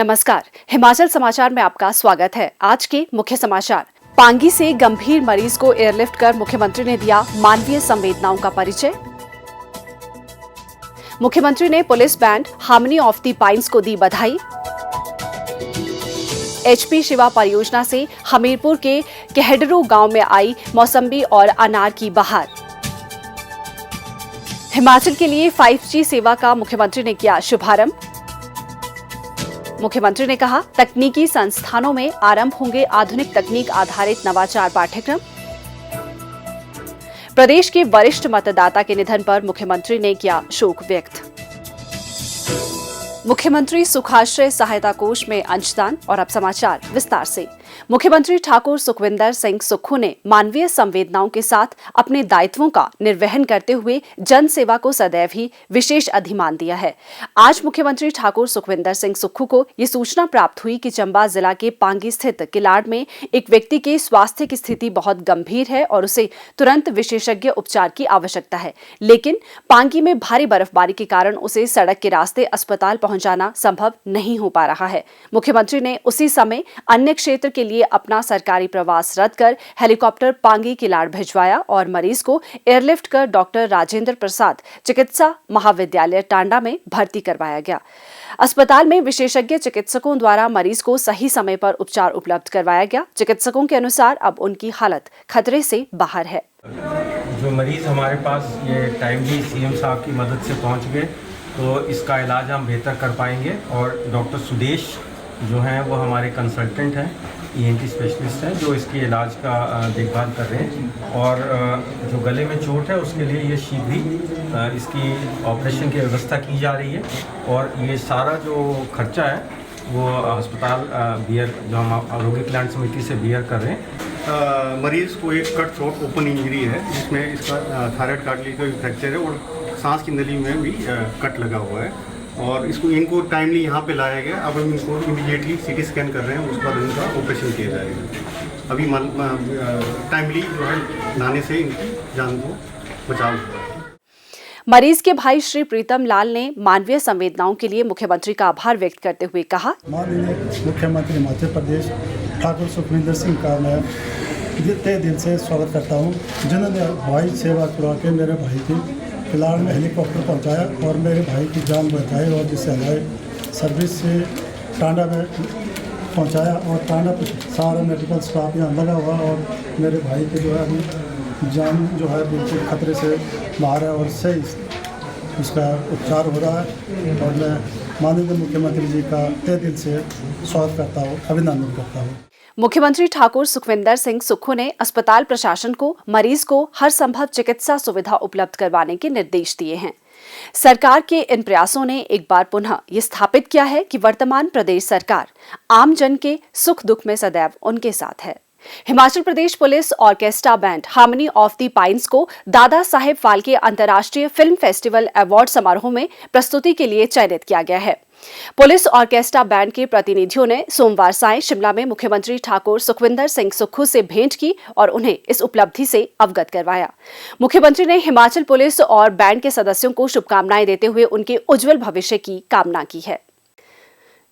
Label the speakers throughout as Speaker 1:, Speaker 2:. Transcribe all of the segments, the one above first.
Speaker 1: नमस्कार, हिमाचल समाचार में आपका स्वागत है। आज के मुख्य समाचार। पांगी से गंभीर मरीज को एयरलिफ्ट कर मुख्यमंत्री ने दिया मानवीय संवेदनाओं का परिचय। मुख्यमंत्री ने police band harmony of the pines को दी बधाई। एचपी शिवा परियोजना से हमीरपुर के केहडरू गांव में आई मौसम्बी और अनार की बहार। हिमाचल के लिए 5G सेवा का मुख्यमंत्री ने किया शुभारंभ। मुख्यमंत्री ने कहा, तकनीकी संस्थानों में आरंभ होंगे आधुनिक तकनीक आधारित नवाचार पाठ्यक्रम। प्रदेश के वरिष्ठ मतदाता के निधन पर मुख्यमंत्री ने किया शोक व्यक्त। मुख्यमंत्री सुखाश्रय सहायता कोष में अंशदान। और अब समाचार विस्तार से। मुख्यमंत्री ठाकुर सुखविंदर सिंह सुक्खू ने मानवीय संवेदनाओं के साथ अपने दायित्वों का निर्वहन करते हुए जन सेवा को सदैव ही विशेष अधिमान दिया है। आज मुख्यमंत्री ठाकुर सुखविंदर सिंह सुक्खू को ये सूचना प्राप्त हुई कि चंबा जिला के पांगी स्थित किलाड़ में एक व्यक्ति के स्वास्थ्य की स्थिति बहुत गंभीर है और उसे तुरंत विशेषज्ञ उपचार की आवश्यकता है, लेकिन पांगी में भारी बर्फबारी के कारण उसे सड़क के रास्ते अस्पताल पहुंचाना संभव नहीं हो पा रहा है। मुख्यमंत्री ने उसी समय अन्य क्षेत्र के लिए अपना सरकारी प्रवास रद्द कर हेलीकॉप्टर पांगी किलाड़ भिजवाया और मरीज को एयरलिफ्ट कर डॉक्टर राजेंद्र प्रसाद चिकित्सा महाविद्यालय टांडा में भर्ती करवाया गया। अस्पताल में विशेषज्ञ चिकित्सकों द्वारा मरीज को सही समय पर उपचार उपलब्ध करवाया गया। चिकित्सकों के अनुसार अब उनकी हालत खतरे से बाहर है।
Speaker 2: जो मरीज हमारे पास ये टाइमली सीएम साहब की मदद से पहुंच गए, तो इसका इलाज हम बेहतर कर पाएंगे। और डॉक्टर सुदेश जो हैं वो हमारे कंसल्टेंट हैं, ENT स्पेशलिस्ट हैं, जो इसके इलाज का देखभाल कर रहे हैं। और जो गले में चोट है उसके लिए ये शीघ्र ही इसकी ऑपरेशन की व्यवस्था की जा रही है। और ये सारा जो खर्चा है वो अस्पताल बियर जो हम आरोग्य कल्याण समिति से बियर कर रहे हैं।
Speaker 3: मरीज़ को एक कट थ्रोट ओपन इंजरी है, जिसमें इसका थायराइड कार्टिलेज का फ्रैक्चर है और सांस की नली में भी कट लगा हुआ है। और इनको टाइमली यहाँ पे लाया गया। अब हम इनको इमीडिएटली CT स्कैन कर रहे हैं, उसके बाद इनका ऑपरेशन किया जाएगा। अभी टाइमली जो है लाने से इनकी जान को बचाव हुआ।
Speaker 1: मरीज के भाई श्री प्रीतम लाल ने मानवीय संवेदनाओं के लिए मुख्यमंत्री का आभार व्यक्त करते हुए कहा,
Speaker 4: माननीय मुख्यमंत्री हिमाचल प्रदेश ठाकुर सुखविंदर सिंह का मैं तहे दिल से स्वागत करता हूँ, जिन्होंने हवाई सेवा करवा के मेरे भाई की किलाड़ में हेलीकॉप्टर पहुंचाया और मेरे भाई की जान बचाई और जिससे हमारे सर्विस से टांडा में पहुंचाया। और टांडा पे सारा मेडिकल स्टाफ यहाँ लगा हुआ और मेरे भाई की जो है अभी जान जो है बिल्कुल खतरे से बाहर है और सही उसका उपचार हो रहा है। और मैं माननीय मुख्यमंत्री जी का तहे दिल से स्वागत करता हूँ, अभिनंदन करता हूँ।
Speaker 1: मुख्यमंत्री ठाकुर सुखविंदर सिंह सुक्खू ने अस्पताल प्रशासन को मरीज को हर संभव चिकित्सा सुविधा उपलब्ध करवाने के निर्देश दिए हैं। सरकार के इन प्रयासों ने एक बार पुनः ये स्थापित किया है कि वर्तमान प्रदेश सरकार आम जन के सुख दुख में सदैव उनके साथ है। Himachal Pradesh police orchestra band harmony of the pines को दादा साहेब फाल्के अंतर्राष्ट्रीय फिल्म फेस्टिवल अवार्ड समारोह में प्रस्तुति के लिए चयनित किया गया है। पुलिस ऑर्केस्ट्रा बैंड के प्रतिनिधियों ने सोमवार सायं शिमला में मुख्यमंत्री ठाकुर सुखविंदर सिंह सुक्खू से भेंट की और उन्हें इस उपलब्धि से अवगत करवाया। मुख्यमंत्री ने हिमाचल पुलिस और बैंड के सदस्यों को शुभकामनाएं देते हुए उनके उज्जवल भविष्य की कामना की है।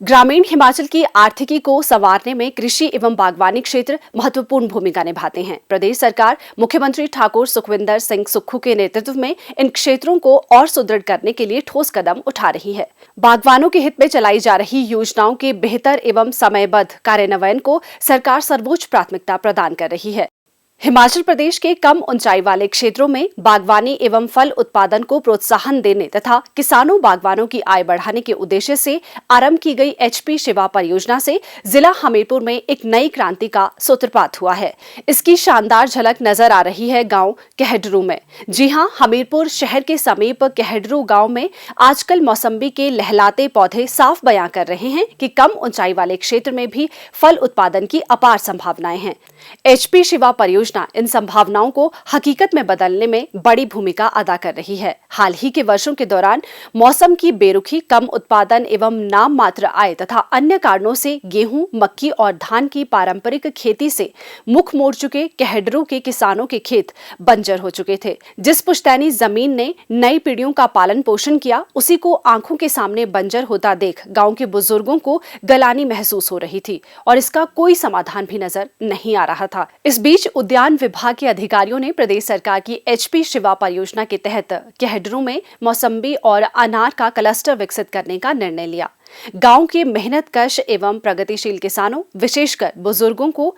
Speaker 1: ग्रामीण हिमाचल की आर्थिकी को संवारने में कृषि एवं बागवानी क्षेत्र महत्वपूर्ण भूमिका निभाते हैं। प्रदेश सरकार मुख्यमंत्री ठाकुर सुखविंदर सिंह सुक्खू के नेतृत्व में इन क्षेत्रों को और सुदृढ़ करने के लिए ठोस कदम उठा रही है। बागवानों के हित में चलाई जा रही योजनाओं के बेहतर एवं समयबद्ध कार्यान्वयन को सरकार सर्वोच्च प्राथमिकता प्रदान कर रही है। हिमाचल प्रदेश के कम ऊंचाई वाले क्षेत्रों में बागवानी एवं फल उत्पादन को प्रोत्साहन देने तथा किसानों बागवानों की आय बढ़ाने के उद्देश्य से आरंभ की गई एचपी शिवा परियोजना से जिला हमीरपुर में एक नई क्रांति का सूत्रपात हुआ है। इसकी शानदार झलक नजर आ रही है गांव केहडरू में। जी हां, हमीरपुर शहर के समीप केहडरू गांव में आजकल मौसम्बी के लहलाते पौधे साफ बयां कर रहे हैं कि कम ऊंचाई वाले क्षेत्र में भी फल उत्पादन की अपार संभावनाएं हैं। एचपी शिवा परियोजना परियोजना इन संभावनाओं को हकीकत में बदलने में बड़ी भूमिका अदा कर रही है। हाल ही के वर्षों के दौरान मौसम की बेरुखी, कम उत्पादन एवं नाम मात्र आय तथा अन्य कारणों से गेहूं, मक्की और धान की पारंपरिक खेती से मुख मोड़ चुके कहडरों के किसानों के खेत बंजर हो चुके थे। जिस पुश्तैनी जमीन ने नई पीढ़ियों का पालन पोषण किया, उसी को आंखों के सामने बंजर होता देख गांव के बुजुर्गों को गलानी महसूस हो रही थी और इसका कोई समाधान भी नजर नहीं आ रहा था। इस बीच उद्यान विभाग के अधिकारियों ने प्रदेश सरकार की HP शिवा परियोजना के तहत कहडरों में मौसम्बी और अनार का क्लस्टर विकसित करने का निर्णय लिया। गांव के मेहनतकश एवं प्रगतिशील किसानों, विशेषकर बुजुर्गों को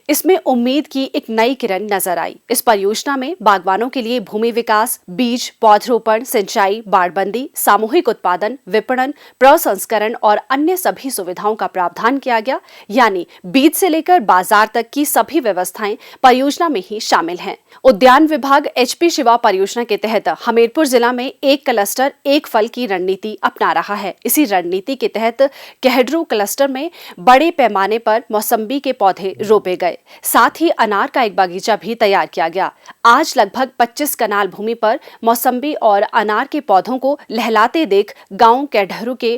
Speaker 1: इसमें उम्मीद की एक नई किरण नजर आई। इस परियोजना में बागवानों के लिए भूमि विकास, बीज, पौधरोपण, सिंचाई, बाड़बंदी, सामूहिक उत्पादन, विपणन, प्रसंस्करण और अन्य सभी सुविधाओं का प्रावधान किया गया। यानी बीज से लेकर बाजार तक की सभी व्यवस्थाएं परियोजना में ही शामिल हैं। उद्यान विभाग HP शिवा परियोजना के तहत हमीरपुर जिला में एक क्लस्टर एक फल की रणनीति अपना रहा है। इसी रणनीति के तहत कहडरू क्लस्टर में बड़े पैमाने पर मौसम्बी के पौधे रोपे गए। साथ ही अनार का एक बागीचा भी तैयार किया गया। आज लगभग 25 कनाल भूमि पर मौसम्बी और अनार के पौधों को लहलाते देख गांव कहडरू के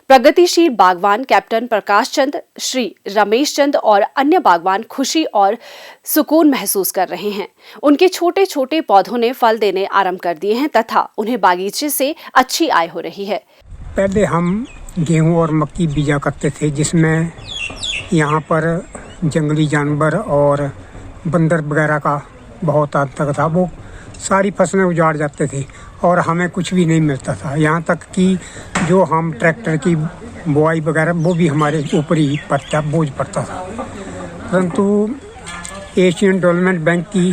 Speaker 1: प्रगतिशील बागवान कैप्टन प्रकाश चंद, श्री रमेश चंद और अन्य बागवान खुशी और सुकून महसूस कर रहे हैं। उनके छोटे छोटे पौधों ने फल देने आरंभ कर दिए हैं तथा उन्हें बागीचे से अच्छी आय हो रही है।
Speaker 5: पहले हम गेहूं और मक्की बीजा करते थे, जिसमें यहाँ पर जंगली जानवर और बंदर वगैरह का बहुत आतंक था। वो सारी फसलें उजाड़ जाते थे और हमें कुछ भी नहीं मिलता था। यहाँ तक कि जो हम ट्रैक्टर की बुआई वगैरह वो भी हमारे ऊपर ही बोझ पड़ता था। परंतु एशियन डेवलपमेंट बैंक की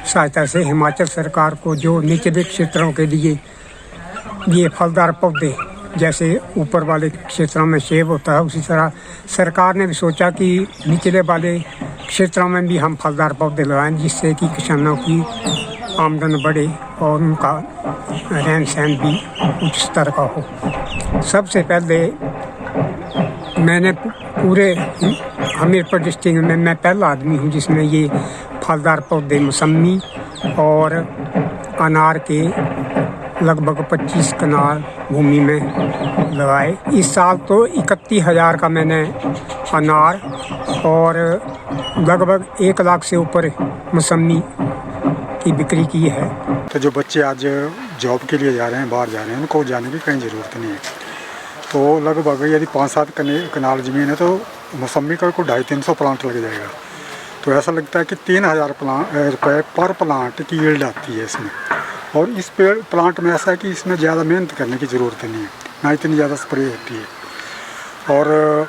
Speaker 5: सहायता से हिमाचल सरकार को जो निचले क्षेत्रों के लिए ये फलदार पौधे, जैसे ऊपर वाले क्षेत्रों में सेब होता है, उसी तरह सरकार ने भी सोचा कि निचले वाले क्षेत्रों में भी हम फलदार पौधे लगाएं, जिससे कि किसानों की आमदन बढ़े और उनका रहन सहन भी उच्च स्तर का हो। सबसे पहले मैंने पूरे हमीरपुर डिस्ट्रिक्ट में मैं पहला आदमी हूँ जिसने ये फलदार पौधे मौसमी और अनार के लगभग 25 कनाल भूमि में लगाए। इस साल तो 31,000 का मैंने अनार और लगभग 1 लाख से ऊपर मौसमी की बिक्री की है।
Speaker 6: तो जो बच्चे आज जॉब के लिए जा रहे हैं, बाहर जा रहे हैं, उनको जाने की कहीं ज़रूरत नहीं है। तो लगभग यदि 5-7 कनाल ज़मीन है तो मौसमी का को 250-300 प्लांट लग जाएगा। तो ऐसा लगता है कि 3,000 रुपये पर प्लांट की यील्ड आती है इसमें। और इस प्लांट में ऐसा है कि इसमें ज़्यादा मेहनत करने की ज़रूरत नहीं है, ना इतनी ज़्यादा स्प्रे होती है। और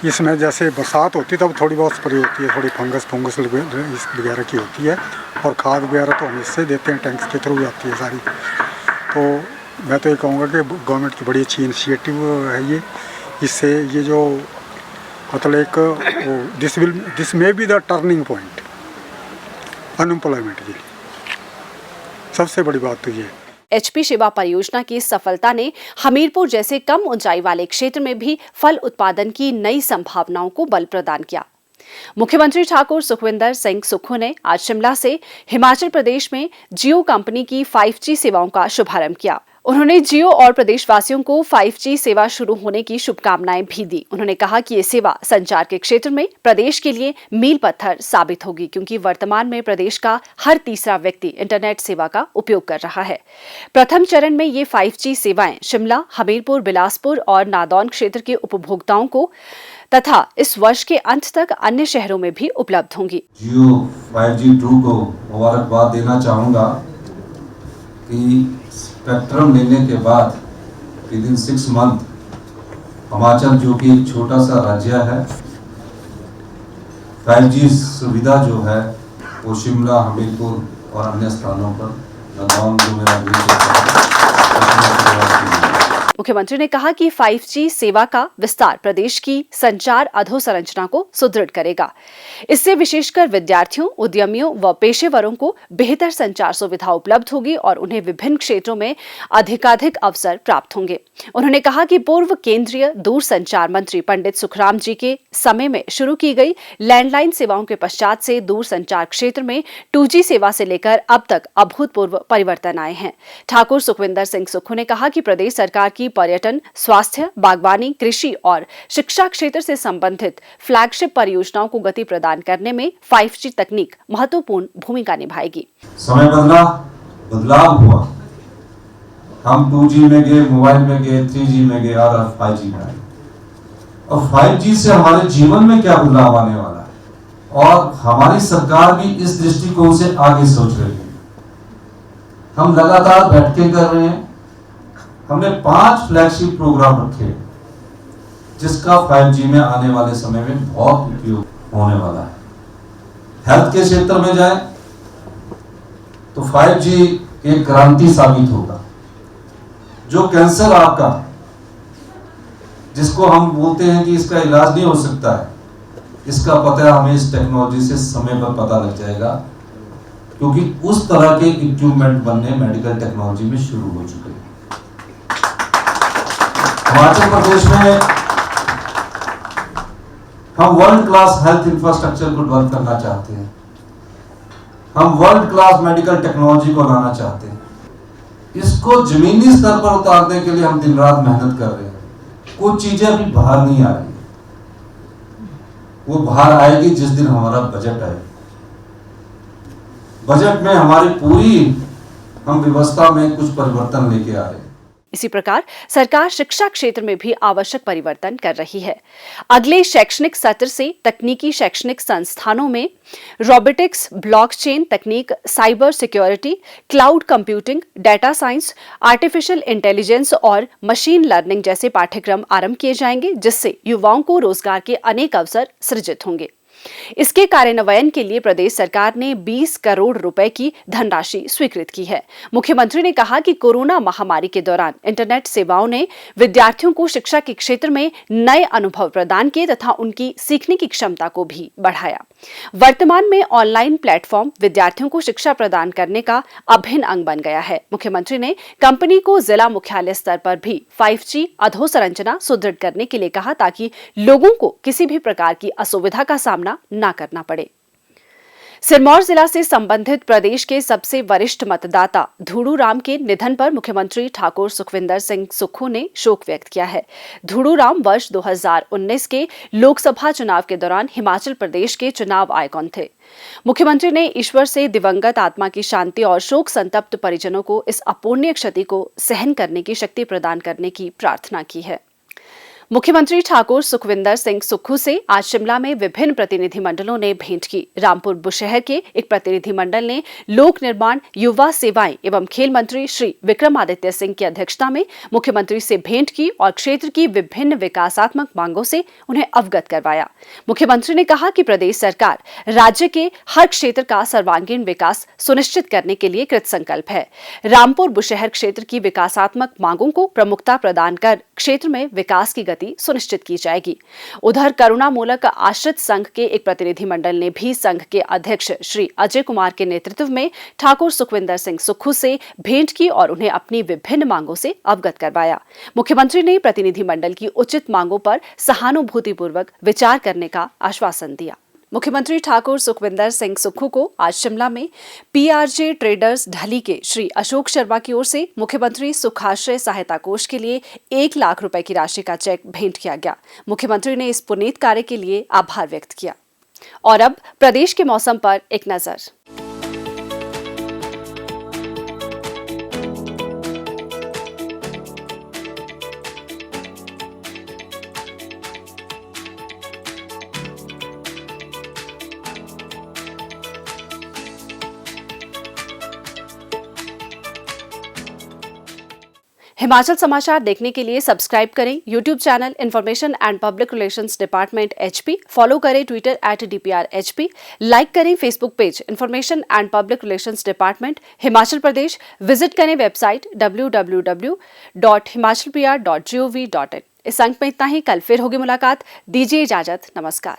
Speaker 6: इसमें जैसे बरसात होती है तब थोड़ी बहुत स्प्रे होती है, थोड़ी फंगस वगैरह की होती है। और खाद वगैरह तो हम इससे देते हैं, टैंक्स के थ्रू आती है सारी। तो मैं तो ये कहूँगा कि गवर्नमेंट की बड़ी अच्छी इनिशिएटिव है ये। इससे ये जो मतलब एक this may be the turning point unemployment के लिए। सबसे बड़ी बात तो ये है।
Speaker 1: HP शिवा परियोजना की सफलता ने हमीरपुर जैसे कम ऊंचाई वाले क्षेत्र में भी फल उत्पादन की नई संभावनाओं को बल प्रदान किया। मुख्यमंत्री ठाकुर सुखविंदर सिंह सुक्खू ने आज शिमला से हिमाचल प्रदेश में जियो कंपनी की 5G सेवाओं का शुभारंभ किया। उन्होंने जियो और प्रदेशवासियों को 5G सेवा शुरू होने की शुभकामनाएं भी दी। उन्होंने कहा कि ये सेवा संचार के क्षेत्र में प्रदेश के लिए मील पत्थर साबित होगी, क्योंकि वर्तमान में प्रदेश का हर तीसरा व्यक्ति इंटरनेट सेवा का उपयोग कर रहा है। प्रथम चरण में ये 5G सेवाएं शिमला, हमीरपुर, बिलासपुर और नादौन क्षेत्र के उपभोक्ताओं को तथा इस वर्ष के अंत तक अन्य शहरों में भी उपलब्ध होंगी।
Speaker 7: जियो 5G True को मुबारकबाद देना चाहूँगा कि स्पेक्ट्रम लेने के बाद विद इन 6 मंथ हिमाचल, जो कि एक छोटा सा राज्य है, 5G सुविधा जो है वो शिमला, हमीरपुर और अन्य स्थानों पर, नादौन जो मेरा
Speaker 1: मुख्यमंत्री ने कहा कि 5G सेवा का विस्तार प्रदेश की संचार अधोसंरचना को सुदृढ़ करेगा। इससे विशेषकर विद्यार्थियों, उद्यमियों व पेशेवरों को बेहतर संचार सुविधा उपलब्ध होगी और उन्हें विभिन्न क्षेत्रों में अधिकाधिक अवसर प्राप्त होंगे। उन्होंने कहा कि पूर्व केंद्रीय दूरसंचार मंत्री पंडित सुखराम जी के समय में शुरू की गई लैंडलाइन सेवाओं के पश्चात से दूरसंचार क्षेत्र में 2G सेवा से लेकर अब तक अभूतपूर्व परिवर्तन आए हैं। ठाकुर सुखविंदर सिंह सुक्खू ने कहा कि प्रदेश सरकार की पर्यटन, स्वास्थ्य, बागवानी, कृषि और शिक्षा क्षेत्र से संबंधित फ्लैगशिप परियोजनाओं को गति प्रदान करने में 5G तकनीक महत्वपूर्ण भूमिका निभाएगी।
Speaker 7: समय बदला, बदलाव हुआ। हम 2G में गए, मोबाइल में गए, 3G में गए और अब 5G में आए। और 5G से हमारे जीवन में क्या बदलाव आने वाला है और हमारी सरकार भी इस दृष्टिकोण से आगे सोच रही है। हम लगातार बैठकें कर रहे हैं। हमने 5 फ्लैगशिप प्रोग्राम रखे जिसका 5G में आने वाले समय में बहुत उपयोग होने वाला है। हेल्थ के क्षेत्र में जाए तो 5G एक क्रांति साबित होगा। जो कैंसर आपका, जिसको हम बोलते हैं कि इसका इलाज नहीं हो सकता है, इसका पता हमें इस टेक्नोलॉजी से समय पर पता लग जाएगा, क्योंकि उस तरह के इक्विपमेंट बनने मेडिकल टेक्नोलॉजी में शुरू हो चुके हैं। हिमाचल प्रदेश में हम वर्ल्ड क्लास हेल्थ इंफ्रास्ट्रक्चर को डेवलप करना चाहते हैं। हम वर्ल्ड क्लास मेडिकल टेक्नोलॉजी को लाना चाहते हैं। इसको जमीनी स्तर पर उतारने के लिए हम दिन रात मेहनत कर रहे हैं। कुछ चीजें अभी बाहर नहीं आ रही, वो बाहर आएगी जिस दिन हमारा बजट आएगा। बजट में हमारी पूरी हम व्यवस्था में कुछ परिवर्तन लेके आ रहे हैं।
Speaker 1: इसी प्रकार सरकार शिक्षा क्षेत्र में भी आवश्यक परिवर्तन कर रही है। अगले शैक्षणिक सत्र से तकनीकी शैक्षणिक संस्थानों में रोबोटिक्स, ब्लॉकचेन तकनीक, cyber security, cloud computing, data science, artificial intelligence और मशीन लर्निंग जैसे पाठ्यक्रम आरंभ किए जाएंगे, जिससे युवाओं को रोजगार के अनेक अवसर सृजित होंगे। इसके कार्यान्वयन के लिए प्रदेश सरकार ने 20 करोड़ रुपए की धनराशि स्वीकृत की है। मुख्यमंत्री ने कहा कि कोरोना महामारी के दौरान इंटरनेट सेवाओं ने विद्यार्थियों को शिक्षा के क्षेत्र में नए अनुभव प्रदान किए तथा उनकी सीखने की क्षमता को भी बढ़ाया। वर्तमान में ऑनलाइन प्लेटफॉर्म विद्यार्थियों को शिक्षा प्रदान करने का अभिन्न अंग बन गया है। मुख्यमंत्री ने कंपनी को जिला मुख्यालय स्तर पर भी 5G अधोसंरचना सुदृढ़ करने के लिए कहा, ताकि लोगों को किसी भी प्रकार की असुविधा का सामना ना करना पड़े। सिरमौर जिला से संबंधित प्रदेश के सबसे वरिष्ठ मतदाता धूड़ू राम के निधन पर मुख्यमंत्री ठाकुर सुखविंदर सिंह सुक्खू ने शोक व्यक्त किया है। धूड़ू राम वर्ष 2019 के लोकसभा चुनाव के दौरान हिमाचल प्रदेश के चुनाव आइकॉन थे। मुख्यमंत्री ने ईश्वर से दिवंगत आत्मा की शांति और शोक संतप्त परिजनों को इस अपूर्णीय क्षति को सहन करने की शक्ति प्रदान करने की प्रार्थना की है। मुख्यमंत्री ठाकुर सुखविंदर सिंह सुक्खू से आज शिमला में विभिन्न प्रतिनिधिमंडलों ने भेंट की। रामपुर बुशहर के एक प्रतिनिधिमंडल ने लोक निर्माण, युवा सेवाएं एवं खेल मंत्री श्री विक्रमादित्य सिंह की अध्यक्षता में मुख्यमंत्री से भेंट की और क्षेत्र की विभिन्न विकासात्मक मांगों से उन्हें अवगत करवाया। मुख्यमंत्री ने कहा कि प्रदेश सरकार राज्य के हर क्षेत्र का सर्वांगीण विकास सुनिश्चित करने के लिए कृतसंकल्प है। रामपुर बुशहर क्षेत्र की विकासात्मक मांगों को प्रमुखता प्रदान कर क्षेत्र में विकास की सुनिश्चित की जाएगी। उधर करुणामूलक आश्रित संघ के एक प्रतिनिधिमंडल ने भी संघ के अध्यक्ष श्री अजय कुमार के नेतृत्व में ठाकुर सुखविंदर सिंह सुक्खू से भेंट की और उन्हें अपनी विभिन्न मांगों से अवगत करवाया। मुख्यमंत्री ने प्रतिनिधिमंडल की उचित मांगों पर सहानुभूतिपूर्वक विचार करने का आश्वासन दिया। मुख्यमंत्री ठाकुर सुखविंदर सिंह सुक्खू को आज शिमला में PRJ ट्रेडर्स ढली के श्री अशोक शर्मा की ओर से मुख्यमंत्री सुखाश्रय सहायता कोष के लिए 1 लाख रुपए की राशि का चेक भेंट किया गया। मुख्यमंत्री ने इस पुनीत कार्य के लिए आभार व्यक्त किया। और अब प्रदेश के मौसम पर एक नजर। हिमाचल समाचार देखने के लिए सब्सक्राइब करें YouTube channel information and public relations department HP, follow करें ट्विटर @DPR HP, लाइक करें Facebook page information and public relations department Himachal Pradesh, visit करें वेबसाइट www.himachalpr.gov.in। इस अंक में इतना ही। कल फिर होगी मुलाकात। दीजिए इजाजत। नमस्कार।